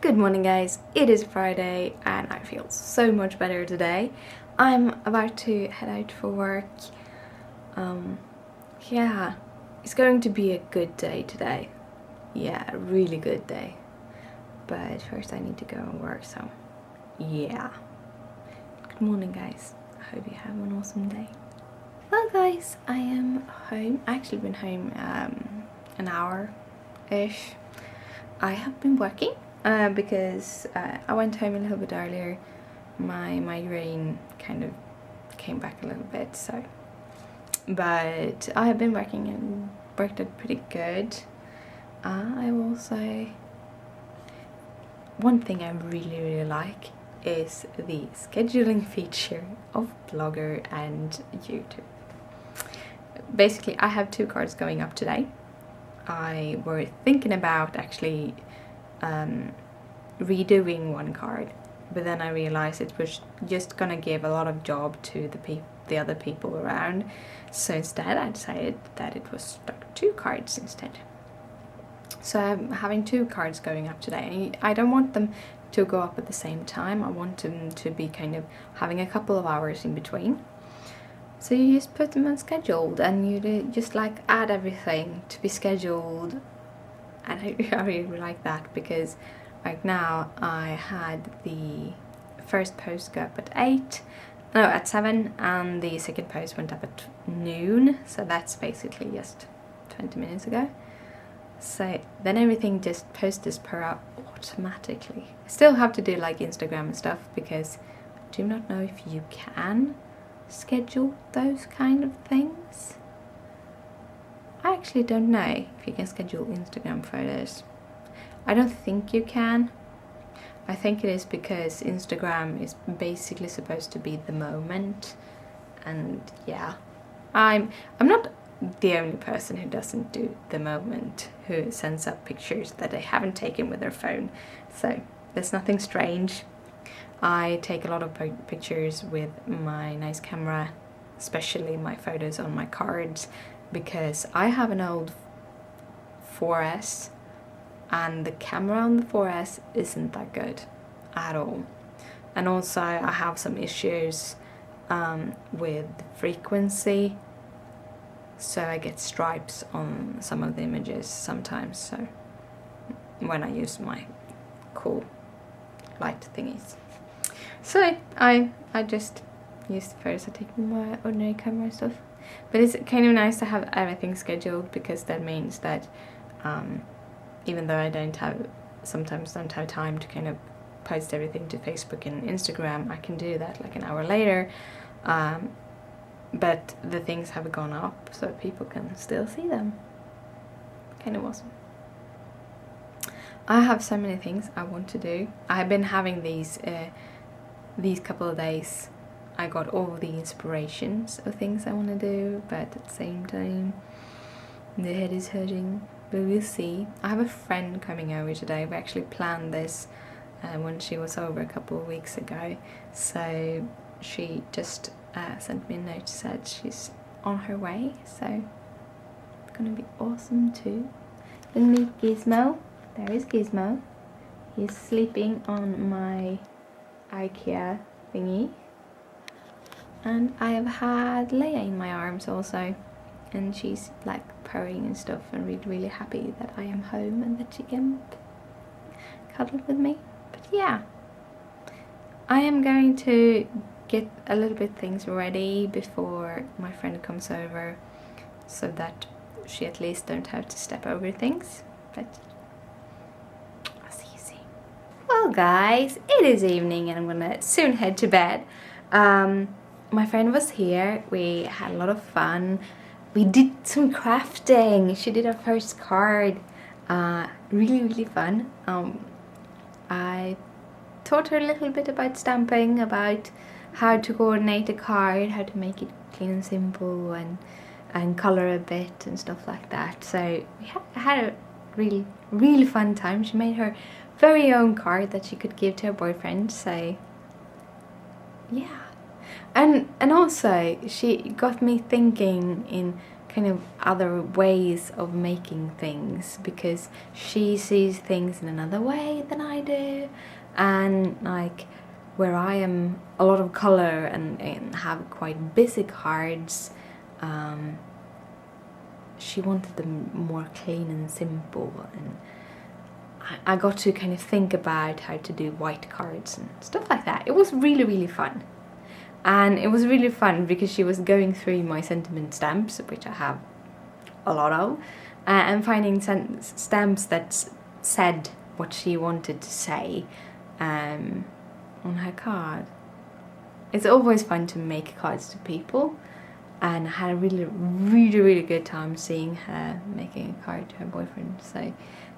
Good morning guys, it is Friday and I feel so much better today. I'm about to head out for work. Yeah, it's going to be a good day today. Yeah, a really good day. But first I need to go and work, so yeah. Good morning guys, I hope you have an awesome day. Well guys, I am home. I actually been home an hour-ish. I have been working. Because I went home a little bit earlier. My migraine kind of came back a little bit, so. But I have been working and worked out pretty good. I will say one thing I really like is the scheduling feature of Blogger and YouTube. Basically, I have 2 cards going up today. I were thinking about actually redoing one card, but then I realized it was just gonna give a lot of job to the other people around, so instead I decided that it was stuck 2 cards instead. So I'm having 2 cards going up today. I don't want them to go up at the same time. I want them to be kind of having a couple of hours in between. So you just put them on scheduled and you just like add everything to be scheduled. And I really like that because right now I had the first post go up at 7 and the second post went up at noon, so that's basically just 20 minutes ago. So then everything just posts per hour automatically. I still have to do like Instagram and stuff because I do not know if you can schedule those kind of things. I actually don't know if you can schedule Instagram photos. I don't think you can. I think it is because Instagram is basically supposed to be the moment, and yeah, I'm not the only person who doesn't do the moment, who sends up pictures that they haven't taken with their phone, so there's nothing strange. I take a lot of pictures with my nice camera, especially my photos on my cards, because I have an old 4S and the camera on the 4S isn't that good at all. And also I have some issues with frequency, so I get stripes on some of the images sometimes, so when I use my cool light thingies. So I just use the photos I take with my ordinary camera and stuff. But it's kind of nice to have everything scheduled, because that means that even though I sometimes don't have time to kind of post everything to Facebook and Instagram, I can do that like an hour later. But the things have gone up so people can still see them. Kind of awesome. I have so many things I want to do. I've been having these couple of days. I got all the inspirations of things I want to do, but at the same time the head is hurting, but we'll see. I have a friend coming over today. We actually planned this when she was over a couple of weeks ago, so she just sent me a note, said she's on her way, so it's gonna be awesome too. We'll meet Gizmo. There is Gizmo. He's sleeping on my IKEA thingy. And I have had Leia in my arms also, and she's like purring and stuff and really happy that I am home and that she can cuddle with me. But yeah, I am going to get a little bit things ready before my friend comes over, so that she at least don't have to step over things. But I'll see you soon. Well guys, it is evening and I'm gonna soon head to bed. My friend was here, we had a lot of fun, we did some crafting, she did her first card, really fun. I taught her a little bit about stamping, about how to coordinate a card, how to make it clean and simple, and colour a bit and stuff like that. So we had a really fun time. She made her very own card that she could give to her boyfriend, so yeah. And also she got me thinking in kind of other ways of making things, because she sees things in another way than I do, and like where I am a lot of color and have quite busy cards, she wanted them more clean and simple, and I got to kind of think about how to do white cards and stuff like that. It was really, really fun. And it was really fun because she was going through my sentiment stamps, which I have a lot of, and finding stamps that said what she wanted to say on her card. It's always fun to make cards to people, and I had a really, really, really good time seeing her making a card to her boyfriend, so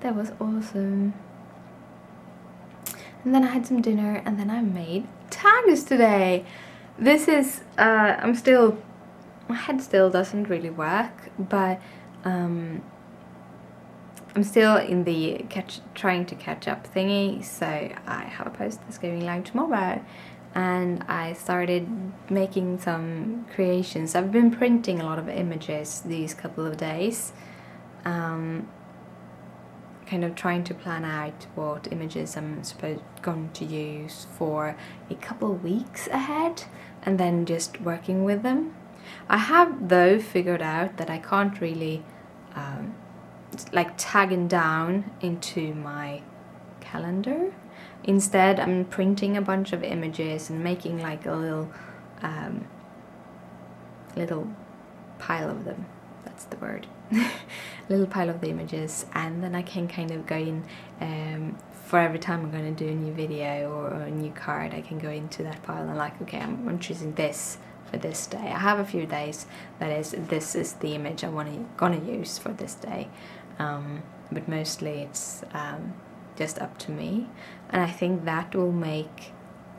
that was awesome. And then I had some dinner, and then I made tags today. This is, my head still doesn't really work, but I'm still in the trying to catch up thingy, so I have a post that's going live tomorrow, and I started making some creations. I've been printing a lot of images these couple of days, kind of trying to plan out what images I'm going to use for a couple of weeks ahead, and then just working with them. I have though figured out that I can't really like tagging down into my calendar. Instead, I'm printing a bunch of images and making like a little pile of them. That's the word. Little pile of the images, and then I can kind of go in for every time I'm going to do a new video or a new card. I can go into that pile and like, okay, I'm choosing this for this day. I have a few days that is, this is the image I'm gonna use for this day, but mostly it's just up to me, and I think that will make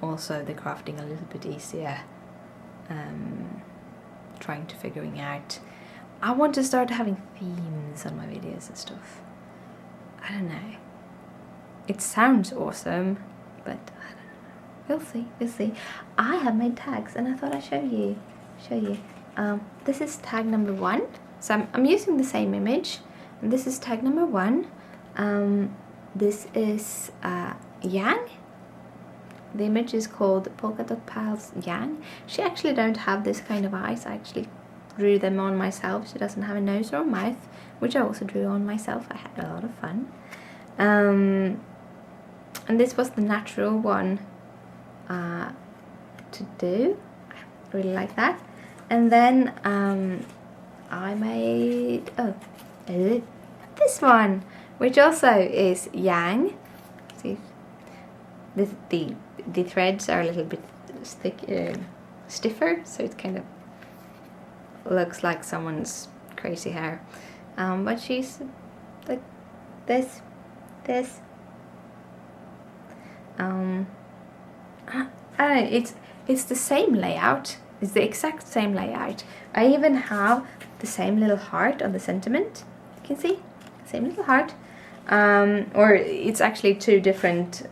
also the crafting a little bit easier. Trying to figuring out, I want to start having themes on my videos and stuff. I don't know. It sounds awesome, but I don't know. We'll see. I have made tags, and I thought I'd show you. This is tag number 1. So I'm using the same image, and this is tag number 1. This is Yang. The image is called Polka Dot Pals Yang. She actually don't have this kind of eyes. I actually drew them on myself. She doesn't have a nose or a mouth, which I also drew on myself. I had a lot of fun. And this was the natural one to do. I really like that. And then I made this one, which also is Yang. See, the threads are a little bit stiffer, so it kind of looks like someone's crazy hair. But she's like this. I don't know, it's the same layout. It's the exact same layout. I even have the same little heart on the sentiment. You can see, same little heart. Or it's actually 2 different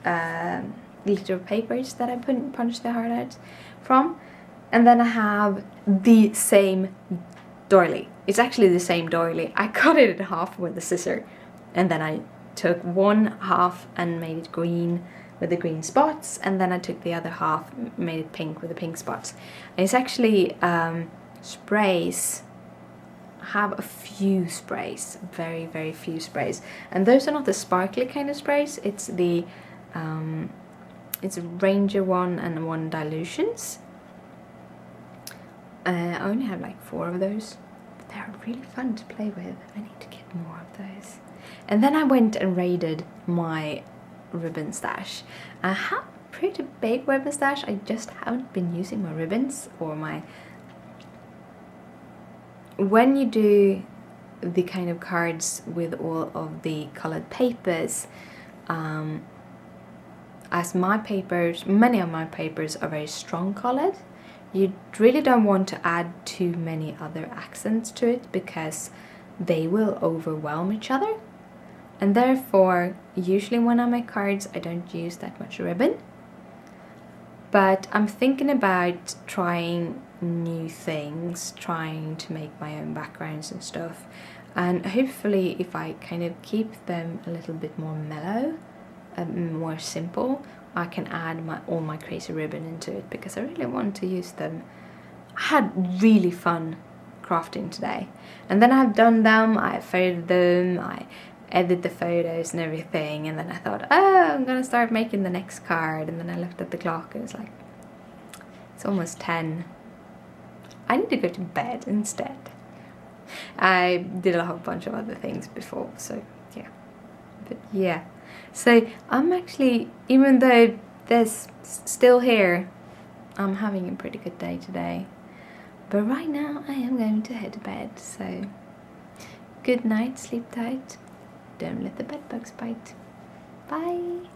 glitter papers that I punched the heart out from. And then I have the same doily. It's actually the same doily. I cut it in half with a scissor, and then I took one half and made it green with the green spots, and then I took the other half, made it pink with the pink spots. And it's actually sprays. I have a few sprays, very, very few sprays, and those are not the sparkly kind of sprays. It's the it's a Ranger one and 1 dilutions. I only have like 4 of those, but they're really fun to play with. I need to get more of those. And then I went and raided my ribbon stash. I have a pretty big ribbon stash. I just haven't been using my ribbons or my... When you do the kind of cards with all of the colored papers, as my papers, many of my papers are very strong colored, you really don't want to add too many other accents to it, because they will overwhelm each other. And therefore, usually when I make cards, I don't use that much ribbon. But I'm thinking about trying new things, trying to make my own backgrounds and stuff. And hopefully if I kind of keep them a little bit more mellow, more simple, I can add all my crazy ribbon into it, because I really want to use them. I had really fun crafting today, and then I've done them, I photoed them, I edited the photos and everything, and then I thought, oh, I'm gonna start making the next card, and then I looked at the clock and it's like, it's almost 10. I need to go to bed instead. I did a whole bunch of other things before, so yeah. But yeah, so I'm actually, even though there's still here, I'm having a pretty good day today. But right now I am going to head to bed, so good night, sleep tight, don't let the bed bugs bite. Bye!